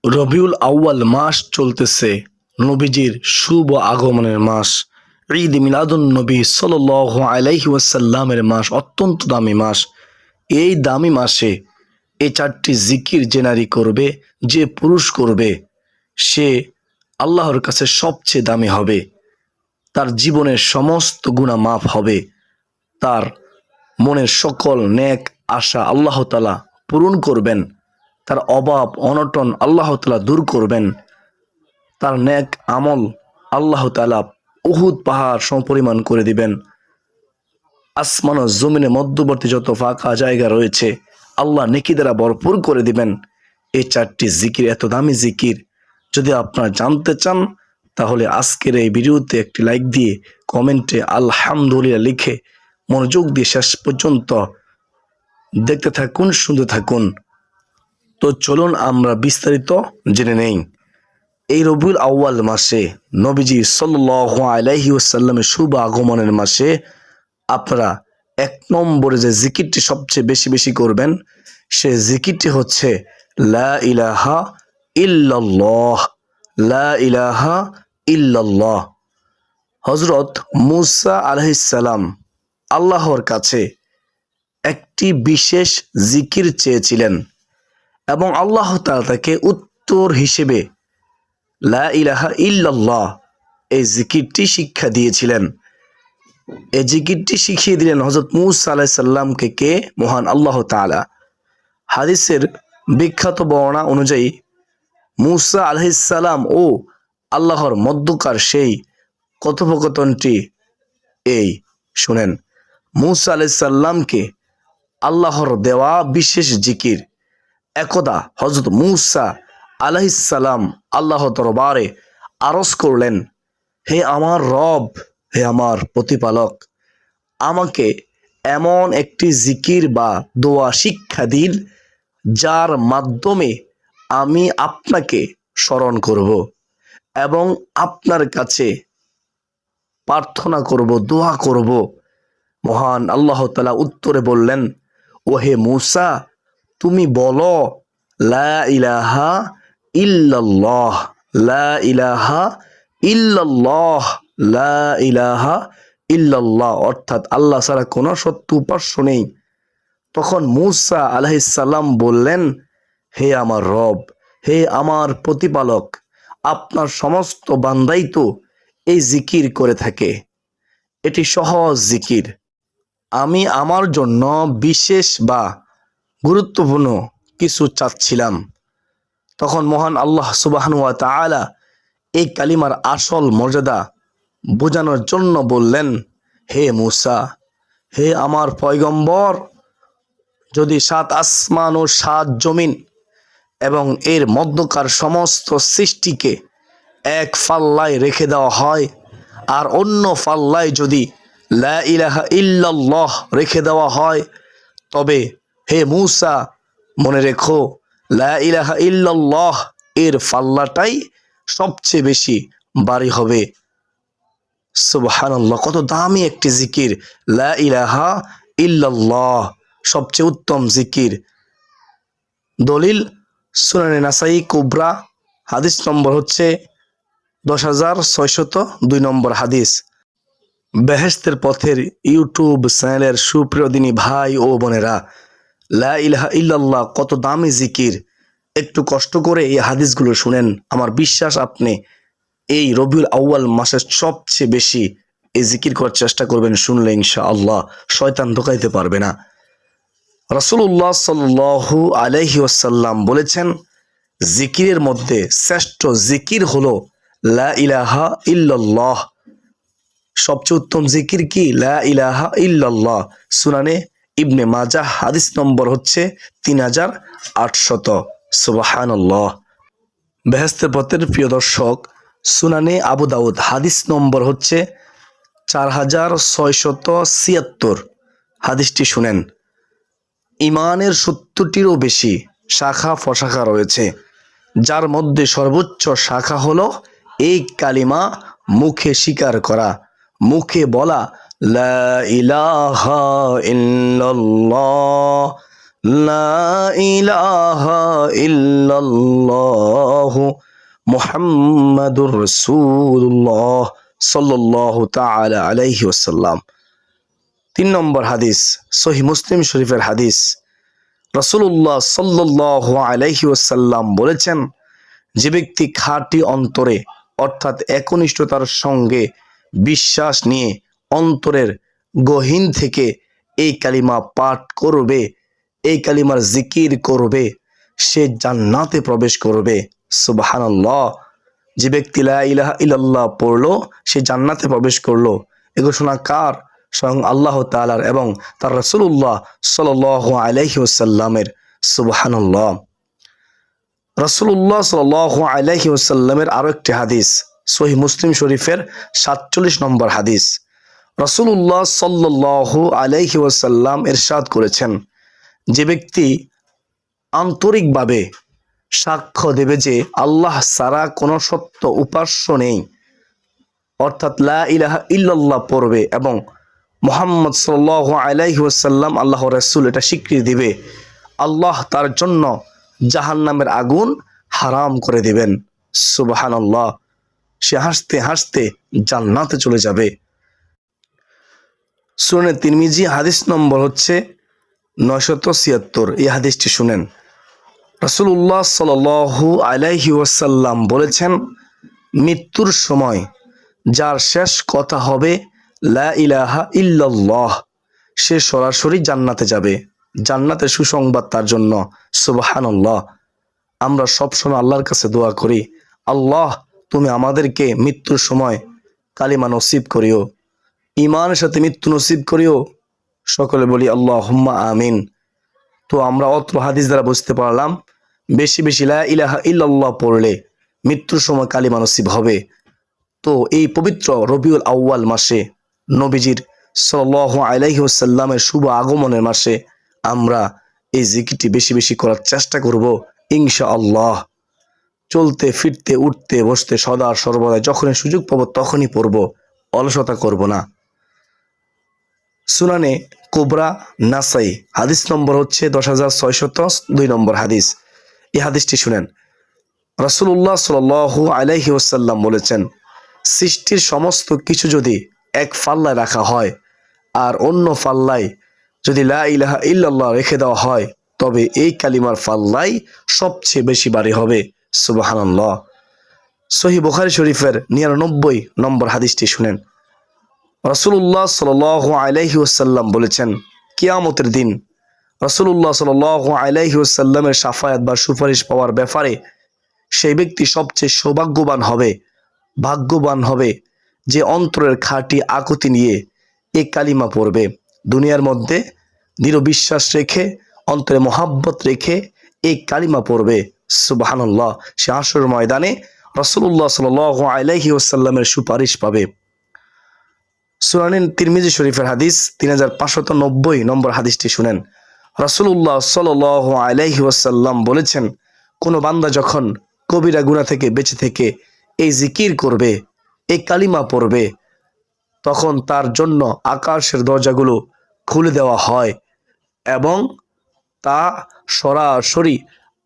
রবিউল আউয়াল মাস চলতেছে, নবীজির শুভ আগমনের মাস, ঈদ মিলাদুন নবী সাল্লাল্লাহু আলাইহি ওয়াসাল্লামের মাস, অত্যন্ত দামি মাস। এই দামি মাসে এই চারটি জিকির যে নারী করবে, যে পুরুষ করবে, সে আল্লাহর কাছে সবচেয়ে দামি হবে। তার জীবনের সমস্ত গুনাহ মাফ হবে। তার মনের সকল নেক আশা আল্লাহ তাআলা পূরণ করবেন। তার অভাব অনটন আল্লাহ তাআলা দূর করবেন। তার নেক আমল আল্লাহ তাআলা উহুদ পাহাড় সমপরিমাণ করে দিবেন। আসমান ও জমিনের মধ্যবর্তী যত ফাঁকা জায়গা রয়েছে আল্লাহ নেকি দ্বারা ভরপুর করে দিবেন। এই চারটি জিকির এত দামি জিকির, যদি আপনারা জানতে চান তাহলে আজকের এই ভিডিওতে একটি লাইক দিয়ে কমেন্টে আলহামদুলিল্লাহ লিখে মনোযোগ দিয়ে শেষ পর্যন্ত দেখতে থাকুন, শুনতে থাকুন। তো চলুন আমরা বিস্তারিত জেনে নেই। এই রবিউল আউয়াল মাসে নবীজি সাল্লাল্লাহু আলাইহি ওয়াসাল্লামের শুভ আগমনের মাসে আপনারা এক নম্বরে যে জিকিরটি সবচেয়ে বেশি বেশি করবেন, সে জিকিরটি হচ্ছে লা ইলাহা ইল্লাল্লাহ। লা ইলাহা ইল্লাল্লাহ। হযরত মূসা আলাইহিস সালাম আল্লাহর কাছে একটি বিশেষ জিকির চেয়েছিলেন এবং আল্লাহ তাআলা তাকে উত্তর হিসেবে লা ইলাহা ইল্লাল্লাহ এই জিকিরটি শিক্ষা দিয়েছিলেন। এই জিকিরটি শিখিয়ে দিলেন হযরত মূসা আলাইহিস সালামকে কে? মহান আল্লাহ তাআলা। হাদিসের বিখ্যাত বর্ণনা অনুযায়ী মূসা আলাইহিস সালাম ও আল্লাহর মধ্যকার সেই কথোপকথনটি এই, শুনেন। মূসা আলাইহিস সালামকে আল্লাহর দেওয়া বিশেষ জিকির। একদা হযরত মূসা আলাইহিস সালাম আল্লাহ দরবারে আরজ করলেন, হে আমার রব, হে আমার প্রতিপালক, আমাকে এমন একটি জিকির বা দোয়া শিক্ষা দিন যার মাধ্যমে আমি আপনাকে স্মরণ করব এবং আপনার কাছে প্রার্থনা করব, দোয়া করব। মহান আল্লাহ তাআলা উত্তরে বললেন, ও হে মূসা, তুমি বলো লা ইলাহা ইল্লাল্লাহ। লা ইলাহা ইল্লাল্লাহ। লা ইলাহা ইল্লাল্লাহ, অর্থাৎ আল্লাহ ছাড়া কোনো সত্য উপাস্য নেই। তখন মূসা আলাইহিস সালাম বললেন, হে আমার রব, হে আমার প্রতিপালক, আপনার সমস্ত বান্দাই তো এই জিকির করে থাকে। এটি সহজ জিকির। আমি আমার জন্য বিশেষ বা গুরুত্বপূর্ণ কিছু চাচ্ছিলাম। তখন মহান আল্লাহ সুবহানাহু ওয়া তাআলা এই কালিমার আসল মর্যাদা বোঝানোর জন্য বললেন, হে মূসা, হে আমার পয়গম্বর, যদি 7 আসমান ও 7 জমিন এবং এর মধ্যকার সমস্ত সৃষ্টিকে এক পাল্লায় রেখে দেওয়া হয় আর অন্য পাল্লায় যদি লা ইলাহা ইল্লাল্লাহ রেখে দেওয়া হয়, তবে হে মূসা মনে রেখো, লা ইলাহা ইল্লাল্লাহ এর পাল্লাটাই সবচেয়ে বেশি ভারী হবে। সুবহানাল্লাহ, কত দামি একটি জিকির লা ইলাহা ইল্লাল্লাহ, সবচেয়ে উত্তম জিকির। দলিল সুনানে নাসাই কুবরা, হাদিস নম্বর হচ্ছে 10,602 নম্বর হাদিস। বেহেশতের পথের ইউটিউব চ্যানেলের সুপ্রিয় দিনী ভাই ও বোনেরা, লা ইলাহা ইল্লাল্লাহ কত দামি জিকির। একটু কষ্ট করে এই হাদিসগুলো শুনেন। আমার বিশ্বাস আপনি এই রবিউল আউয়াল মাসের সবচেয়ে বেশি এই জিকির করার চেষ্টা করবেন। শুনলে ইনশাআল্লাহ শয়তান ধোকাইতে পারবে না। রাসূলুল্লাহ সাল্লাল্লাহু আলাইহি ওয়াসাল্লাম বলেছেন, জিকিরের মধ্যে শ্রেষ্ঠ জিকির হলো লা ইলাহা ইল্লাল্লাহ। সবচেয়ে উত্তম জিকির কি? লা ইলাহা ইল্লাল্লাহ। সুনানে ইবনে মাজাহ, হাদিস নম্বর হচ্ছে 3800। সুবহানাল্লাহ। বেহেশতের পথের প্রিয় দর্শক, সুনানে আবু দাউদ, হাদিস নম্বর হচ্ছে 4676। হাদিসটি শুনেন। ইমানের 70টিরও বেশি শাখা প্রশাখা রয়েছে, যার মধ্যে সর্বোচ্চ শাখা হলো এই কালিমা মুখে স্বীকার করা, মুখে বলা, লা ইলাহা ইল্লাল্লাহ, লা ইলাহা ইল্লাল্লাহ, ইল্লাল্লাহু মুহাম্মাদুর রাসূলুল্লাহ সাল্লাল্লাহু তাআলা আলাইহি ওয়াসাল্লাম। 3 নম্বর হাদিস, সহিহ মুসলিম শরীফের হাদিস। রাসূলুল্লাহ সাল্লাল্লাহু আলাইহি ওয়াসাল্লাম বলেছেন, যে ব্যক্তি খাঁটি অন্তরে অর্থাৎ একনিষ্ঠতার সঙ্গে বিশ্বাস নিয়ে অন্তরের গহীন থেকে এই কালিমা পাঠ করবে, এই কালিমার জিকির করবে, সে জান্নাতে প্রবেশ করবে। সুবহানাল্লাহ। যে ব্যক্তি লা ইলাহা ইল্লাল্লাহ পড়লো সে জান্নাতে প্রবেশ করলো। এ ঘোষণা কার? স্বয়ং আল্লাহ তাআলার এবং তার রাসূলুল্লাহ সাল্লাল্লাহু আলাইহি ওয়াসাল্লামের। সুবহানাল্লাহ। রাসূলুল্লাহ সাল্লাল্লাহু আলাইহি ওয়াসাল্লামের আরো একটি হাদিস, সহিহ মুসলিম শরীফের 47 নম্বর হাদিস। রাসূলুল্লাহ সাল্লাল্লাহু আলাইহি ওয়াসাল্লাম ইরশাদ করেছেন, যে ব্যক্তি আন্তরিকভাবে সাক্ষ্য দেবে যে আল্লাহ ছাড়া কোনো সত্য উপাস্য নেই, অর্থাৎ লা ইলাহা ইল্লাল্লাহ পড়বে এবং মুহাম্মদ সাল্লাল্লাহু আলাইহি ওয়াসাল্লাম আল্লাহর রাসূল, এটা স্বীকৃতি দিবে, আল্লাহ তার জন্য জাহান্নামের আগুন হারাম করে দিবেন। সুবহানাল্লাহ। সে হাসতে হাসতে জান্নাতে চলে যাবে। সুনানে তিরমিজি হাদিস নম্বর হচ্ছে 976। এই হাদিসটি শুনেন। রাসূলুল্লাহ সাল্লাল্লাহু আলাইহি ওয়াসাল্লাম বলেছেন, মৃত্যুর সময় যার শেষ কথা হবে লা ইলাহা ইল্লাল্লাহ, সে সরাসরি জান্নাতে যাবে। জান্নাতের সুসংবাদ তার জন্য। সুবহানাল্লাহ। আমরা সবসময় আল্লাহর কাছে দোয়া করি, আল্লাহ তুমি আমাদেরকে মৃত্যুর সময় কালিমা নসিব করিও, ঈমানের সাথে মৃত্যু নসিব করিও। সকলে বলি আল্লাহুম্মা আমিন। তো আমরা অত্র হাদিস দ্বারা বুঝতে পারলাম, বেশি বেশি লা ইলাহা ইল্লাল্লাহ পড়লে মৃত্যুর সময় কালিমা নসিব হবে। তো এই পবিত্র রবিউল আউয়াল মাসে, নবীজির সাল্লাল্লাহু আলাইহি ওয়াসাল্লামের শুভ আগমনের মাসে আমরা এই জিকিরটি বেশি বেশি করার চেষ্টা করব ইনশাআল্লাহ। চলতে ফিরতে উঠতে বসতে সদা সর্বদা যখনই সুযোগ পাবো তখনই পড়ব, অলসতা করব না। সুনানে কুবরা নাসাই হাদিস নম্বর হচ্ছে 10602 নম্বর হাদিস। এই হাদিসটি শুনেন। রাসূলুল্লাহ সাল্লাল্লাহু আলাইহি ওয়াসাল্লাম বলেছেন, সৃষ্টির সমস্ত কিছু যদি এক পাল্লায় রাখা হয় আর অন্য পাল্লায় যদি লা ইলাহা ইল্লাল্লাহ রেখে দেওয়া হয়, তবে এই কালিমার পাল্লাই সবচেয়ে বেশি ভারী হবে। সুবহানাল্লাহ। সহিহ বুখারী শরীফের 99 নম্বর হাদিসটি শুনেন। রাসূলুল্লাহ সাল্লাল্লাহু আলাইহি ওয়াসাল্লাম বলেছেন, কিয়ামতের দিন রাসূলুল্লাহ সাল্লাল্লাহু আলাইহি ওয়াসাল্লামের শাফায়াত বা সুপারিশ পাওয়ার ব্যাপারে সেই ব্যক্তি সবচেয়ে সৌভাগ্যবান হবে, ভাগ্যবান হবে, যে অন্তরের খাঁটি আকুতি নিয়ে এই কালিমা পড়বে। দুনিয়ার মধ্যে দৃঢ় বিশ্বাস রেখে, অন্তরে মহাব্বত রেখে এই কালিমা পড়বে। সুবহানাল্লাহ। সে হাশরের ময়দানে রাসূলুল্লাহ সাল্লাল্লাহু আলাইহি ওয়াসাল্লামের সুপারিশ পাবে। সুনানে তিরমিজি শরীফের হাদিস 3590 নম্বর হাদিসটি শুনেন। রাসূলুল্লাহ সাল্লাল্লাহু আলাইহি ওয়াসাল্লাম বলেছেন, কোন বান্দা যখন কবিরা গুনাহ থেকে বেঁচে থেকে এই জিকির করবে, এই কালিমা পড়বে, তখন তার জন্য আকাশের দরজাগুলো খুলে দেওয়া হয় এবং তা সরাসরি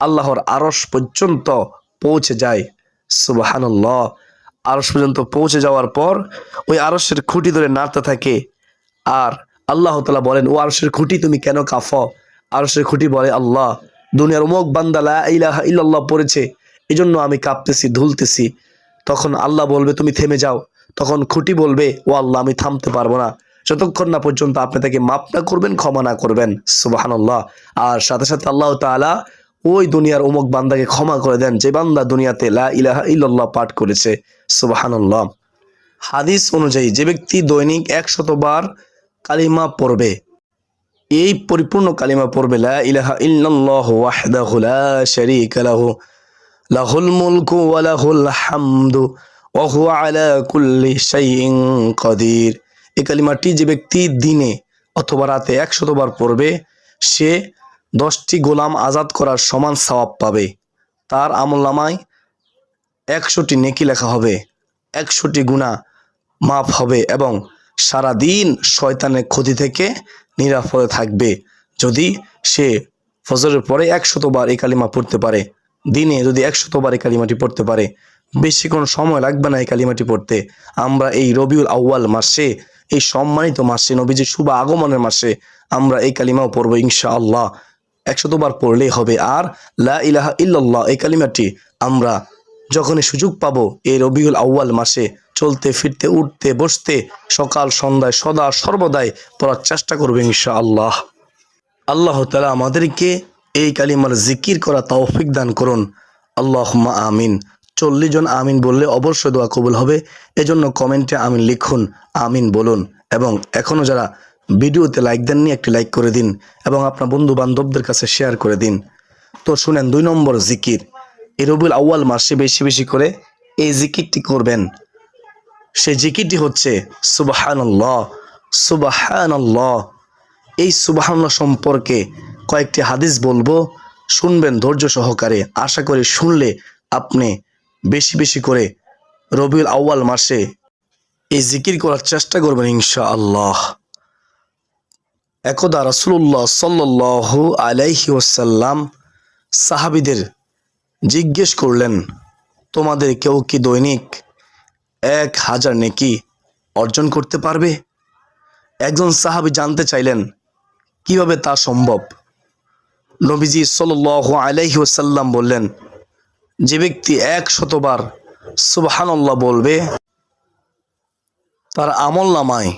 আল্লাহর আরশ পর্যন্ত পৌঁছে যায়। সুবহানাল্লাহ। আরশ পর্যন্ত পৌঁছে যাওয়ার পর ওই আরশের খুঁটি ধরে নাড়তে থাকে, আর আল্লাহ তাআলা বলেন, ও আরশের খুঁটি তুমি কেন কাঁপো? আরশের খুঁটি বলে, আল্লাহ দুনিয়ার অমুক বান্দা লা ইলাহা ইল্লাল্লাহ পড়েছে, এজন্য আমি কাঁপতেছি, ধুলতেছি। তখন আল্লাহ বলবে, তুমি থেমে যাও। তখন খুঁটি বলবে, ও আল্লাহ আমি থামতে পারবো না যতক্ষণ না পর্যন্ত আপনি তাকে মাফ না করবেন, ক্ষমা না করবেন। সুবহানাল্লাহ। আর সাথে সাথে আল্লাহ তাআলা ওই দুনিয়ার অমুক বান্দাকে ক্ষমা করে দেন যে বান্দা দুনিয়াতে লা ইলাহা ইল্লাল্লাহ পাঠ করেছে। সুবহানাল্লাহ। হাদিস অনুযায়ী যে ব্যক্তি দৈনিক 100 বার কালিমা পড়বে, এই পরিপূর্ণ কালিমা পড়বে, লা ইলাহা ইল্লাল্লাহু ওয়াহদাহু লা শারীকা লাহু লাহুল মুলকু ওয়া লাহুল হামদু ওয়া হুয়া আলা কুল্লি শাইইন কাদির। এই কালিমাটি যে ব্যক্তি দিনে অথবা রাতে 100 বার পড়বে, সে 10টি গোলাম আজাদ করার সমান সওয়াব পাবে। তার আমলনামায় 100টি নেকি লেখা হবে, 100টি গুনাহ মাফ হবে এবং সারা দিন শয়তানের ক্ষতি থেকে নিরাপদে থাকবে, যদি সে ফজরের পরে 100 বার এই কালিমা পড়তে পারে। দিনে যদি 100 বার এই কালিমাটি পড়তে পারে, বেশি কোনো সময় লাগবে না এই কালিমাটি পড়তে। আমরা এই রবিউল আউয়াল মাসে, এই সম্মানিত মাসে, নবীজির শুভ আগমনের মাসে আমরা এই কালিমাও পড়বো ইনশাআল্লাহ। 100 বার পড়লেই হবে। আর লা ইলাহা ইল্লাল্লাহ এই কালিমাটি আমরা যখনই সুযোগ পাবো এই রবিউল আউয়াল মাসে চলতে ফিরতে উঠতে বসতে সকাল সন্ধ্যায় সদা সর্বদাই পড়ার চেষ্টা করবো ইনশাআল্লাহ। আল্লাহ তাআলা আমাদেরকে এই কালিমার জিকির করা তৌফিক দান করুন। আল্লাহুম্মা আমিন। 40 জন আমিন বললে অবশ্যই দোয়া কবুল হবে, এজন্য কমেন্টে আমিন লিখুন, আমিন বলুন। এবং এখনও যারা ভিডিওতে লাইক দেননি একটি লাইক করে দিন এবং আপনার বন্ধু বান্ধবদের কাছে শেয়ার করে দিন। তো শুনেন 2 নম্বর জিকির, এই রবিউল আউয়াল মাসে বেশি বেশি করে এই জিকিরটি করবেন। সেই জিকিরটি হচ্ছে সুবহানাল্লাহ, সুবহানাল্লাহ। এই সুবহানাল্লাহ সম্পর্কে কয়েকটি হাদিস বলবো, শুনবেন ধৈর্য সহকারে। আশা করি শুনলে আপনি বেশি বেশি করে রবিউল আউয়াল মাসে এই জিকির করার চেষ্টা করবেন ইনশাআল্লাহ। একদা রাসূলুল্লাহ সাল্লাল্লাহু আলাইহি ওয়াসাল্লাম সাহাবীদের জিজ্ঞেস করলেন, তোমাদের কেউ কি দৈনিক 1000 নেকি অর্জন করতে পারবে? একজন সাহাবী জানতে চাইলেন কিভাবে তা সম্ভব। নবীজি সাল্লাল্লাহু আলাইহি ওয়াসাল্লাম বললেন, যে ব্যক্তি 100 বার সুবহানাল্লাহ বলবে তার আমলনামায়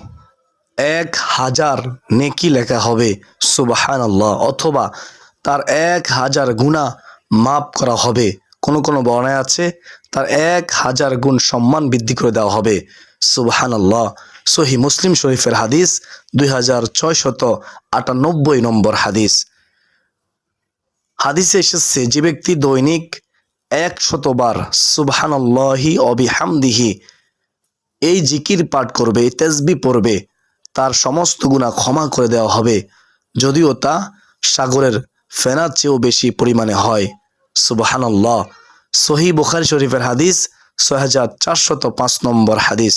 1000 নেকি লেখা হবে সুবহানাল্লাহ, অথবা তার 1000 গুনাহ মাফ করা হবে। কোনো কোনো বর্ণায় আছে তার 1000 গুণ সম্মান বৃদ্ধি করে দেওয়া হবে সুবহানাল্লাহ। সহিহ মুসলিম শরীফের হাদিস 2698 নম্বর হাদিস। হাদিসে এসেছে যে ব্যক্তি দৈনিক 100 বার সুবহানাল্লাহি ওয়া বিহামদিহি এই জিকির পাঠ করবে, এই তাসবিহ পড়বে, তার সমস্ত গুনাহ ক্ষমা করে দেওয়া হবে, যদিও তা সাগরের ফেনার চেয়েও বেশি পরিমাণে হয় সুবহানাল্লাহ। সহিহ বুখারী শরীফের হাদিস 6405 নম্বর হাদিস।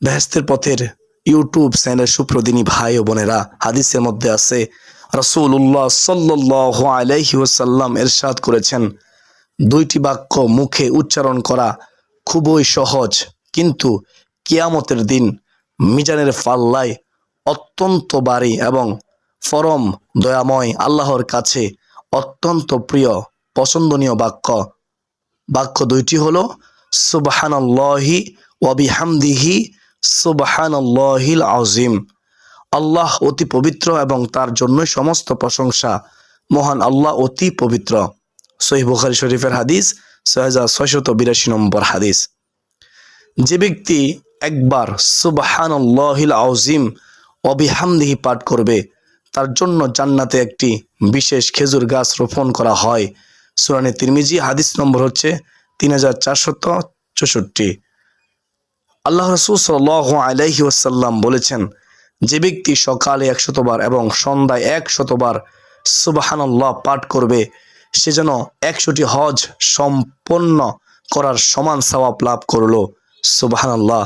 বেহেশতের পথের ইউটিউব চ্যানেলের সুপ্রদিনী ভাই ও বোনেরা, হাদিসের মধ্যে আছে রাসূলুল্লাহ সাল্লাল্লাহু আলাইহি ওয়াসাল্লাম ইরশাদ করেছেন, 2টি বাক্য মুখে উচ্চারণ করা খুবই সহজ, কিন্তু কিয়ামতের দিন মিজানের পাল্লায় অত্যন্ত ভারী এবং পরম দয়াময় আল্লাহর কাছে অত্যন্ত প্রিয় পছন্দনীয় বাক্য 2টি হলো সুবহানাল্লাহি ওয়া বিহামদিহি সুবহানাল্লাহিল আযীম। আল্লাহ অতি পবিত্র এবং তার জন্যই সমস্ত প্রশংসা, মহান আল্লাহ অতি পবিত্র। সহিহ বুখারী শরীফের হাদিস 6682 নম্বর হাদিস। যে ব্যক্তি একবার সুবহানাল্লাহিল আযীম ওয়া বিহামদিহি পাঠ করবে তার জন্য জান্নাতে একটি বিশেষ খেজুর গাছ রোপণ করা হয়। সুনানে তিরমিজি হাদিস নম্বর হচ্ছে 3464। আল্লাহ রাসূল সাল্লাল্লাহু আলাইহি ওয়াসাল্লাম বলেছেন, যে ব্যক্তি সকালে 100 বার এবং সন্ধ্যায় 100 বার সুবহানাল্লাহ পাঠ করবে সে যেন 100টি হজ সম্পন্ন করার সমান সওয়াব লাভ করলো সুবহানাল্লাহ।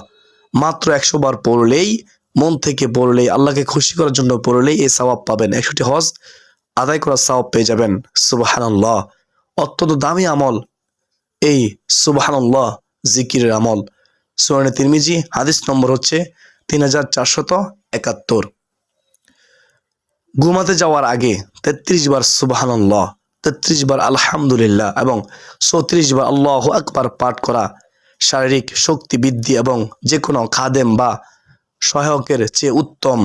মাত্র 100 বার পড়লেই, মন থেকে পড়লেই, আল্লাহকে খুশি করার জন্য পড়লেই এই সওয়াব পাবেন, 100টি হজ আদায় করার সওয়াব পেয়ে যাবেন সুবহানাল্লাহ। অত্যন্ত দামি আমল এই সুবহানাল্লাহ জিকিরের আমল। সুনানে তিরমিজি হাদিস নম্বর হচ্ছে 3471। ঘুমাতে যাওয়ার আগে 33 বার সুবহানাল্লাহ, 33 বার আলহামদুলিল্লাহ এবং 34 বার আল্লাহু আকবার পাঠ করা শারীরিক শক্তি বৃদ্ধি এবং যে কোনো খাদেম বা সহায়কের চেয়ে উত্তম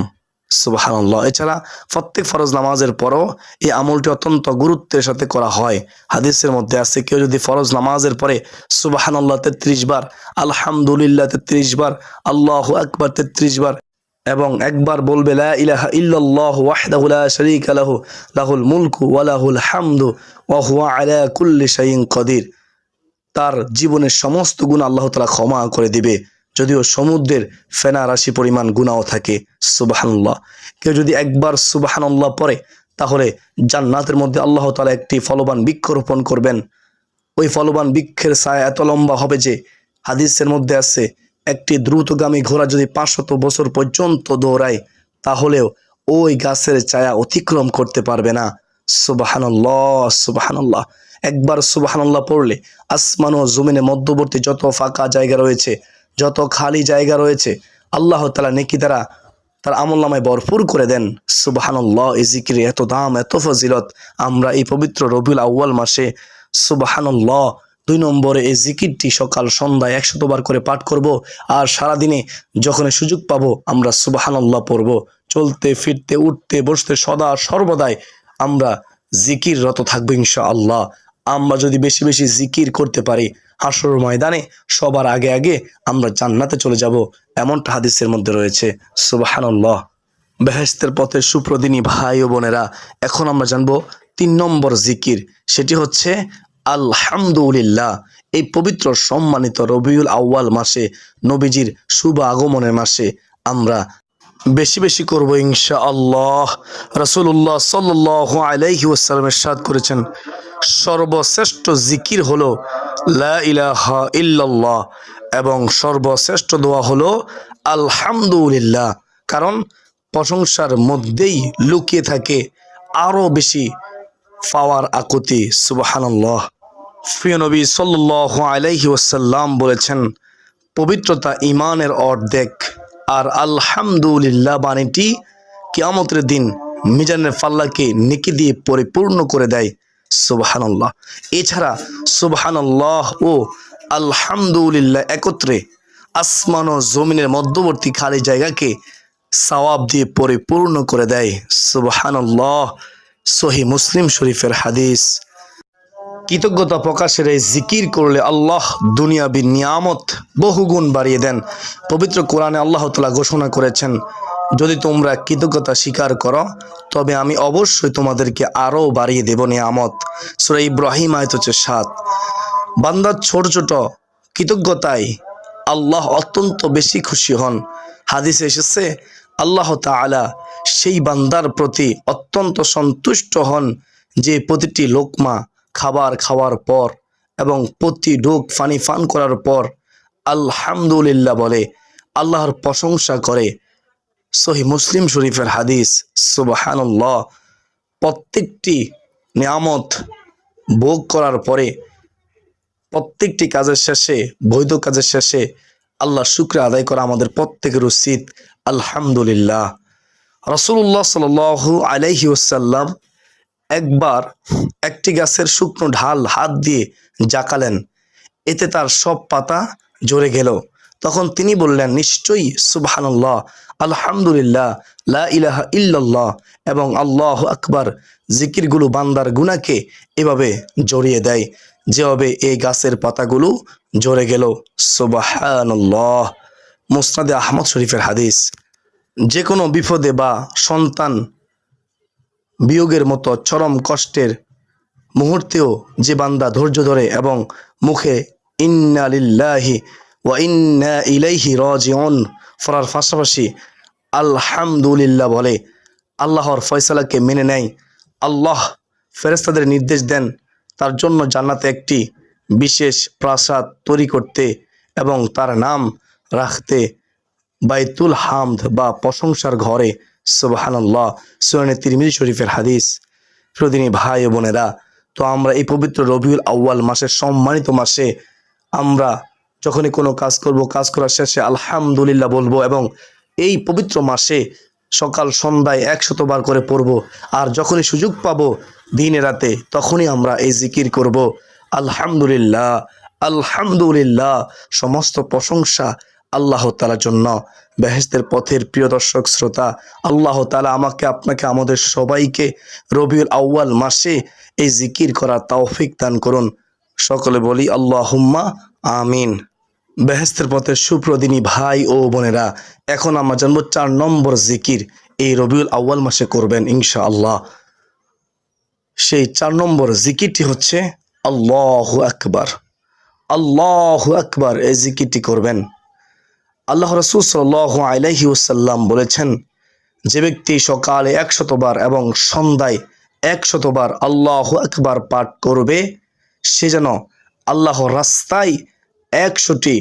সুবহানাল্লাহ। এছাড়া প্রত্যেক ফরজ নামাজের পরও এই আমলটি অত্যন্ত গুরুত্বের সাথে করা হয়। হাদিসের মধ্যে আছে, কেউ যদি ফরজ নামাজের পরে সুবহানাল্লাহ 33 বার, আলহামদুলিল্লাহ 33 বার, আল্লাহু আকবার 33 বার এবং একবার বলবে লা ইলাহা ইল্লাল্লাহু ওয়াহদাহু লা শারীকা লাহু লাহুল মুলকু ওয়া লাহুল হামদু ওয়া হুয়া আলা কুল্লি শাইইন কাদির, তার জীবনের সমস্ত গুনাহ আল্লাহ তাআলা ক্ষমা করে দিবে, যদিও সমুদ্রের ফেনা রাশি পরিমাণ গুনাহও থাকে সুবহানাল্লাহ। কেউ যদি একবার সুবহানাল্লাহ পড়ে তাহলে জান্নাতের মধ্যে আল্লাহ তাআলা একটি ফলবান বৃক্ষ রোপণ করবেন। ওই ফলবান বৃক্ষের ছায়া এত লম্বা হবে যে হাদিসের মধ্যে আছে, একটি দ্রুতগামী ঘোড়া যদি 500 বছর পর্যন্ত দৌড়ায় তাহলেও ওই গাছের ছায়া অতিক্রম করতে পারবে না সুবহানাল্লাহ সুবহানাল্লাহ। একবার সুবহানাল্লাহ পড়লে আসমান ও জমিনের মধ্যবর্তী যত ফাঁকা জায়গা রয়েছে, যত খালি জায়গা রয়েছে, আল্লাহ তাআলা নেকি দ্বারা তার আমলনামায় ভরপুর করে দেন। সুবহানাল্লাহ, এই জিকিরে এত দাম, এত ফজিলত। আমরা এই পবিত্র রবিউল আউয়াল মাসে সুবহানাল্লাহ 2 নম্বরে এই জিকিরটি সকাল সন্ধ্যায় 100 বার করে পাঠ করব। আর সারাদিনে যখন সুযোগ পাবো আমরা সুবহানাল্লাহ পড়ব। চলতে ফিরতে উঠতে বসতে সদা সর্বদাই আমরা জিকিররত থাকবো ইনশাআল্লাহ। আমরা যদি বেশি বেশি জিকির করতে পারি, হাসর ময়দানে সবার আগে আগে আমরা জান্নাতে চলে যাব, এমনটা হাদিসের মধ্যে রয়েছে। সুবহানাল্লাহ। বেহেশতের পথে সুপ্রদিনী ভাই ও বোনেরা, এখন আমরা জানবো 3 নম্বর জিকির, সেটি হচ্ছে আলহামদুলিল্লাহ। এই পবিত্র সম্মানিত রবিউল আউয়াল মাসে, নবীজির শুভ আগমনের মাসে আমরা বেশি বেশি করব ইনশাআল্লাহ। রাসূলুল্লাহ সাল্লাল্লাহু আলাইহি ওয়াসাল্লাম ইরশাদ করেছেন, সর্বশ্রেষ্ঠ জিকির হলো লা ইলাহা ইল্লাল্লাহ এবং সর্বশ্রেষ্ঠ দোয়া হলো আলহামদুলিল্লাহ। কারণ প্রশংসার মধ্যেই লুকিয়ে থাকে আরো বেশি পাওয়ার আকুতি। সুবহানাল্লাহ। প্রিয় নবী সাল্লাল্লাহু আলাইহি ওয়াসাল্লাম বলেছেন, পবিত্রতা ঈমানের অর্ধেক, আর আলহামদুলিল্লাহ বাণীটি কিয়ামতের দিন মিজানের পাল্লাকে নেকি দিয়ে পরিপূর্ণ করে দেয়। সুবহানাল্লাহ। এছাড়া সুবহানাল্লাহ ও আলহামদুলিল্লাহ একত্রে আসমান ও জমিনের মধ্যবর্তী খালি জায়গাকে সওয়াব দিয়ে পরিপূর্ণ করে দেয়। সুবহানাল্লাহ। সহিহ মুসলিম শরীফের হাদিস। কৃতজ্ঞতা প্রকাশের এই জিকির করলে আল্লাহ দুনিয়াবী নিয়ামত বহুগুণ বাড়িয়ে দেন। পবিত্র কোরআনে আল্লাহ তাআলা ঘোষণা করেছেন, যদি তোমরা কৃতজ্ঞতা স্বীকার করো তবে আমি অবশ্যই তোমাদেরকে আরও বাড়িয়ে দেব নিয়ামত। সূরা ইব্রাহিম আয়াত 7। বান্দার ছোট ছোট কৃতজ্ঞতায় আল্লাহ অত্যন্ত বেশি খুশি হন। হাদিসে এসেছে, আল্লাহ তাআলা সেই বান্দার প্রতি অত্যন্ত সন্তুষ্ট হন যে প্রতিটি লোকমা খাবার খাওয়ার পর এবং প্রতি ঢোক পানি পান করার পর আলহামদুলিল্লাহ বলে, আল্লাহর প্রশংসা করে। সহিহ মুসলিম শরীফের হাদিস। সুবহানাল্লাহ। প্রত্যেকটি নিয়ামত ভোগ করার পরে, প্রত্যেকটি কাজের শেষে, বৈধ কাজের শেষে আল্লাহ শুকরিয়া আদায় করা আমাদের প্রত্যেকের উচিত। আলহামদুলিল্লাহ। রাসূলুল্লাহ সাল্লাল্লাহু আলাইহি ওয়াসাল্লাম একবার একটি গাছের শুকনো ঢাল হাত দিয়ে জাকালেন, এতে তার সব পাতা ঝরে গেল। তখন তিনি বললেন, নিশ্চয়ই সুবহানাল্লাহ, আলহামদুলিল্লাহ, লা ইলাহা ইল্লাল্লাহ এবং আল্লাহু আকবার জিকিরগুলো বান্দার গুনাহকে এভাবে জড়িয়ে দেয় যেভাবে এই গাছের পাতাগুলো ঝরে গেল। সুবহানাল্লাহ। মুসনাদে আহমদ শরীফের হাদিস। যে কোনো বিপদে বা সন্তান বিয়োগের মতো চরম কষ্টের মুহূর্তেও যে বান্দা ধৈর্য ধরে এবং মুখে ইন্না লিল্লাহি ওয়া ইন্না ইলাইহি রাজিউন পড়ার পাশাপাশি আলহামদুলিল্লাহ বলে, আল্লাহর ফয়সালাকে মেনে নেয়, আল্লাহ ফেরেশতাদের নির্দেশ দেন তার জন্য জান্নাতে একটি বিশেষ প্রাসাদ তৈরি করতে এবং তার নাম রাখতে বাইতুল হামদ বা প্রশংসার ঘরে। সুবহানাল্লাহ। সুনানে তিরমিজি শরীফের হাদিস। প্রদিনী ভাই ও বোনেরা, তো আমরা এই পবিত্র রবিউল আউয়াল মাসের সম্মানিত মাসে আমরা যখনই কোনো কাজ করব, কাজ করার শেষে আলহামদুলিল্লাহ বলবো এবং এই পবিত্র মাসে সকাল সন্ধ্যায় 100 বার করে পড়ব। আর যখনই সুযোগ পাবো দিনে রাতে তখনই আমরা এই জিকির করব। আলহামদুলিল্লাহ, আলহামদুলিল্লাহ। সমস্ত প্রশংসা আল্লাহ তাআলার জন্য। বেহেশতের পথের প্রিয় দর্শক শ্রোতা, আল্লাহ তাআলা আমাকে, আপনাকে, আমাদের সবাইকে রবিউল আউয়াল মাসে এই জিকির করার তৌফিক দান করুন। সকলে বলি আল্লাহুম্মা আমিন। বেহেশতের পথের সুপ্রদিনী ভাই ও বোনেরা, এখন আমরা জানবো 4 নম্বর জিকির এই রবিউল আউয়াল মাসে করবেন ইনশাআল্লাহ। সেই 4 নম্বর জিকিরটি হচ্ছে আল্লাহু আকবার। আল্লাহু আকবার এই জিকিরটি করবেন। আল্লাহ রাসূল সাল্লাল্লাহু আলাইহি ওয়াসাল্লাম বলেছেন, যে ব্যক্তি সকালে 100 বার এবং সন্ধ্যায় 100 বার আল্লাহু আকবার পাঠ করবে, সে যেন আল্লাহর রাস্তায় 100টি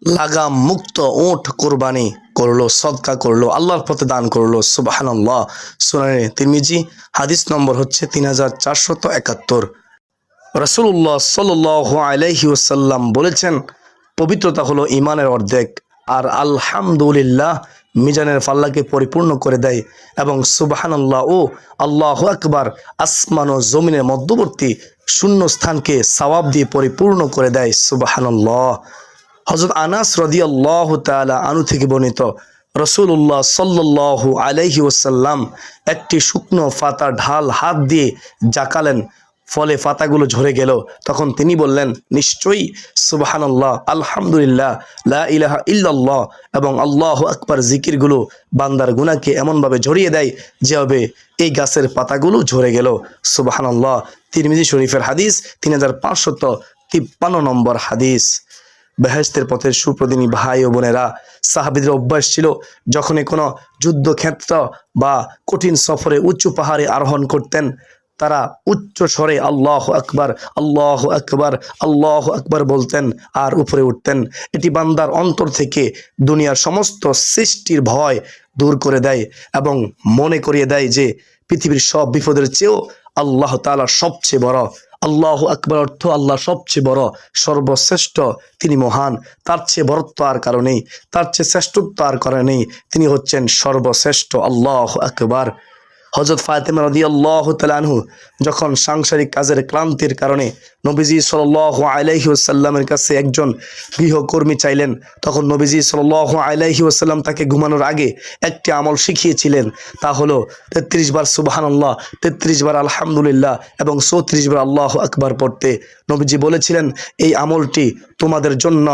লাগাম মুক্ত উট কোরবানি করলো, সদকা করলো, আল্লাহর পথে দান করলো। সুবহানাল্লাহ। সুনানে তিরমিজি হাদিস নম্বর হচ্ছে 3471। রাসূলুল্লাহ সাল্লাল্লাহু আলাইহি ওয়াসাল্লাম বলেছেন, পবিত্রতা হলো ঈমানের অর্ধেক, আর আলহামদুলিল্লাহ মিজানের পাল্লাকে পরিপূর্ণ করে দেয়, এবং সুবহানাল্লাহ ও আল্লাহু আকবার আসমান ও জমিনের মধ্যবর্তী শূন্য স্থানকে সওয়াব দিয়ে পরিপূর্ণ করে দেয়। সুবহানাল্লাহ। হযরত আনাস রাদিয়াল্লাহু তাআলা আনহু থেকে বর্ণিত, রাসূলুল্লাহ সাল্লাল্লাহু আলাইহি ওয়াসাল্লাম একটি শুকনো পাতা ঢাল হাত দিয়ে জাকালেন, ফলে পাতাগুলো ঝরে গেল। তখন তিনি বললেন, নিশ্চয়ই সুবহানাল্লাহ, আলহামদুলিল্লাহ, লা ইলাহা ইল্লাল্লাহ এবং আল্লাহু আকবার জিকিরগুলো বান্দার গুনাহকে এমনভাবে ঝরিয়ে দেয় যেভাবে এই গাছের পাতাগুলো ঝরে গেল। সুবহানাল্লাহ। তিরমিজি শরীফের হাদিস 3553 নম্বর হাদিস। বেহেশতের পথের সুপ্রদিনী ভাই ও বোনেরা, সাহাবীদের অভ্যাস ছিল যখনই কোনো যুদ্ধক্ষেত্র বা কঠিন সফরে উঁচু পাহাড়ে আরোহণ করতেন, তারা উচ্চ স্বরে আল্লাহু আকবার, আল্লাহু আকবার, আল্লাহু আকবার বলতেন আর উপরে উঠতেন। এটি বান্দার অন্তর থেকে দুনিয়ার সমস্ত সৃষ্টির ভয় দূর করে দেয় এবং মনে করিয়ে দেয় যে পৃথিবীর সব বিপদের চেয়েও আল্লাহ তাআলা সবচেয়ে বড়। আল্লাহু আকবার অর্থ আল্লাহ সবচেয়ে বড়, সর্বশ্রেষ্ঠ, তিনি মহান, তার চেয়ে বড়ত্ব আর কারো নেই, তার চেয়ে শ্রেষ্ঠত্ব আর কারো নেই, তিনি হচ্ছেন সর্বশ্রেষ্ঠ। আল্লাহু আকবার। হযরত ফাতেমা রাদিয়াল্লাহু তাআলা আনহু যখন সাংসারিক কাজের ক্লান্তির কারণে নবীজি সাল্লাল্লাহু আলাইহি ওয়াসাল্লামের কাছে একজন গৃহকর্মী চাইলেন, তখন নবীজি সাল্লাল্লাহু আলাইহি ওয়াসাল্লাম তাকে ঘুমানোর আগে একটি আমল শিখিয়েছিলেন। তা হলো 33 বার সুবহানাল্লাহ, 33 বার আলহামদুলিল্লাহ এবং 34 বার আল্লাহু আকবার পড়তে। নবীজি বলেছিলেন, এই আমলটি তোমাদের জন্য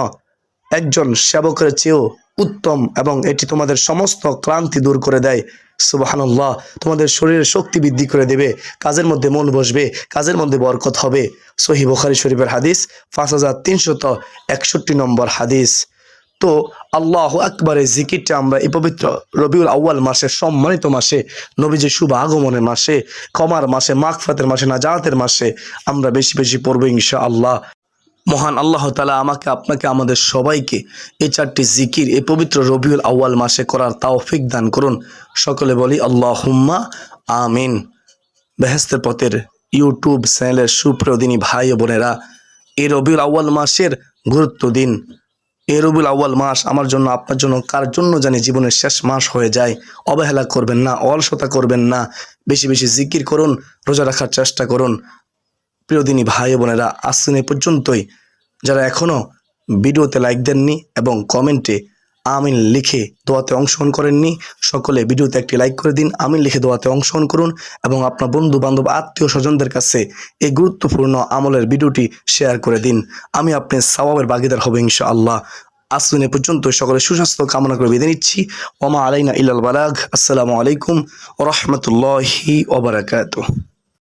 একজন সেবকের চেয়েও উত্তম এবং এটি তোমাদের সমস্ত ক্লান্তি দূর করে দেয়। সুবহানাল্লাহ। তোমাদের শরীরের শক্তি বৃদ্ধি করে দেবে, কাজের মধ্যে মন বসবে, কাজের মধ্যে বরকত হবে। সহিহ বুখারী শরীফের হাদিস 5361 নম্বর হাদিস। তো আল্লাহু আকবারের জিকিরটা আমরা এই পবিত্র রবিউল আউয়াল মাসে, সম্মানিত মাসে, নবীজির শুভ আগমনের মাসে, ক্ষমার মাসে, মাগফিরাতের মাসে, নাজাতের মাসে আমরা বেশি বেশি পড়ব ইনশাআল্লাহ। মহান আল্লাহ তাআলা আমাকে, আপনাকে, আমাদের সবাইকে এই 4টি জিকির এই পবিত্র রবিউল আউয়াল মাসে করার তৌফিক দান করুন। সকলে বলি আল্লাহুম্মা আমিন। বেহেশতের পথের ইউটিউব চ্যানেলের সুপ্রিয় দিনী ভাই ও বোনেরা, এই রবিউল আউয়াল মাসের গুরুত্ব দিন। এই রবিউল আউয়াল মাস আমার জন্য, আপনার জন্য, কার জন্য জানি জীবনের শেষ মাস হয়ে যায়। অবহেলা করবেন না, অলসতা করবেন না, বেশি বেশি জিকির করুন, রোজা রাখার চেষ্টা করুন। প্রিয় দিনী ভাই বোনেরা, আসুন এ পর্যন্তই। যারা এখনো ভিডিওতে লাইক দেননি এবং কমেন্টে আমিন লিখে দোয়াতে অংশগ্রহণ করেননি, সকলে ভিডিওতে একটি লাইক করে দিন, আমিন লিখে দোয়াতে অংশগ্রহণ করুন এবং আপনার বন্ধু বান্ধব, আত্মীয় স্বজনদের কাছে এই গুরুত্বপূর্ণ আমলের ভিডিওটি শেয়ার করে দিন। আমি আপনার সওয়াবের ভাগীদার হব ইনশাআল্লাহ। আসুন এ পর্যন্ত, সকলে সুস্বাস্থ্য কামনা করে বিদায় নিচ্ছি। ওমা আলাইনা ইল্লাল বালাগ। আসসালামু আলাইকুম ওয়া রাহমাতুল্লাহি ওয়া বারাকাতুহু।